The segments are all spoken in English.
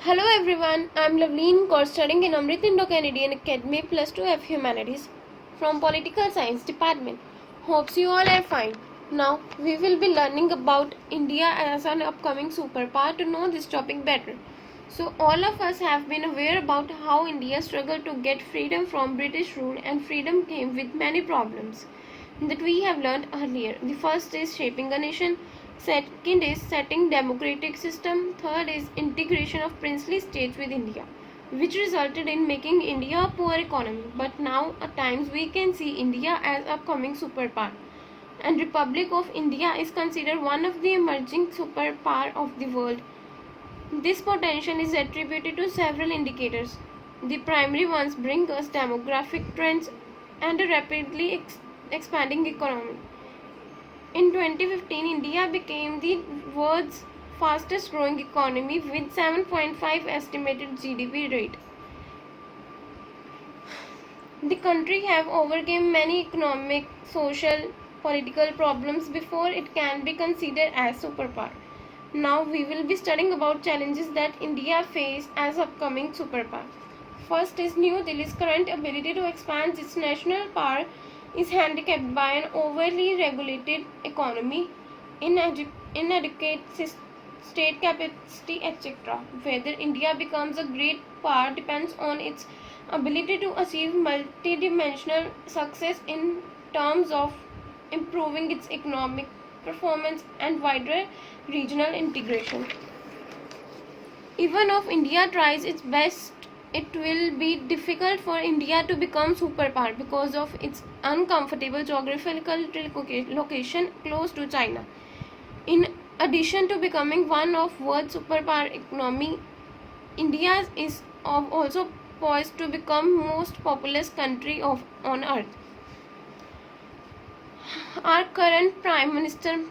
Hello everyone, I'm Loveleen Kaur studying in Amrit Indo-Canadian Academy Plus 2 F Humanities from Political Science Department. Hopes you all are fine. Now we will be learning about India as an upcoming superpower to know this topic better. So all of us have been aware about how India struggled to get freedom from British rule, and freedom came with many problems that we have learned earlier. The first is shaping a nation. Second is setting democratic system. Third is integration of princely states with India, which resulted in making India a poor economy. But now at times we can see India as upcoming superpower. And Republic of India is considered one of the emerging superpower of the world. This potential is attributed to several indicators. The primary ones bring us demographic trends and a rapidly expanding economy. In 2015, India became the world's fastest growing economy with 7.5 estimated GDP rate. The country have overcome many economic, social, political problems before it can be considered as superpower. Now we will be studying about challenges that India face as upcoming superpower. First is New Delhi's current ability to expand its national power is handicapped by an overly regulated economy, inadequate state capacity, etc. Whether India becomes a great power depends on its ability to achieve multidimensional success in terms of improving its economic performance and wider regional integration. Even if India tries its best, it will be difficult for India to become superpower because of its uncomfortable geographical location close to China. In addition to becoming one of world's superpower economy, India is also poised to become most populous country on earth. Our current Prime Minister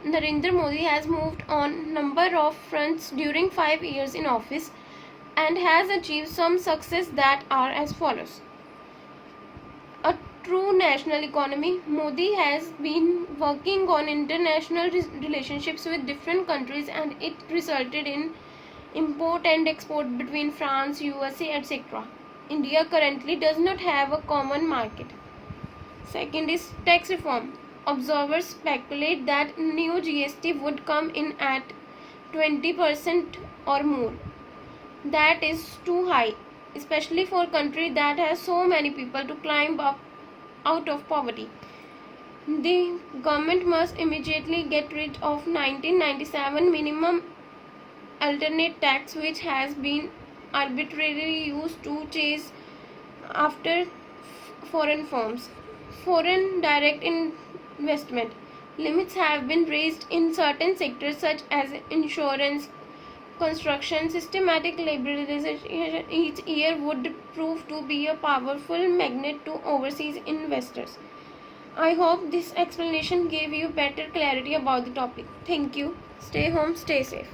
Narendra Modi has moved on number of fronts during 5 years in office and has achieved some success that are as follows. A true national economy. Modi has been working on international relationships with different countries, and it resulted in import and export between France, USA, etc. India currently does not have a common market. Second is tax reform. Observers speculate that new GST would come in at 20% or more. That is too high, especially for a country that has so many people to climb up out of poverty. The government must immediately get rid of 1997 minimum alternate tax, which has been arbitrarily used to chase after foreign firms. Foreign direct investment limits have been raised in certain sectors such as insurance, construction. Systematic liberalization each year would prove to be a powerful magnet to overseas investors. I hope this explanation gave you better clarity about the topic. Thank you. Stay home, stay safe.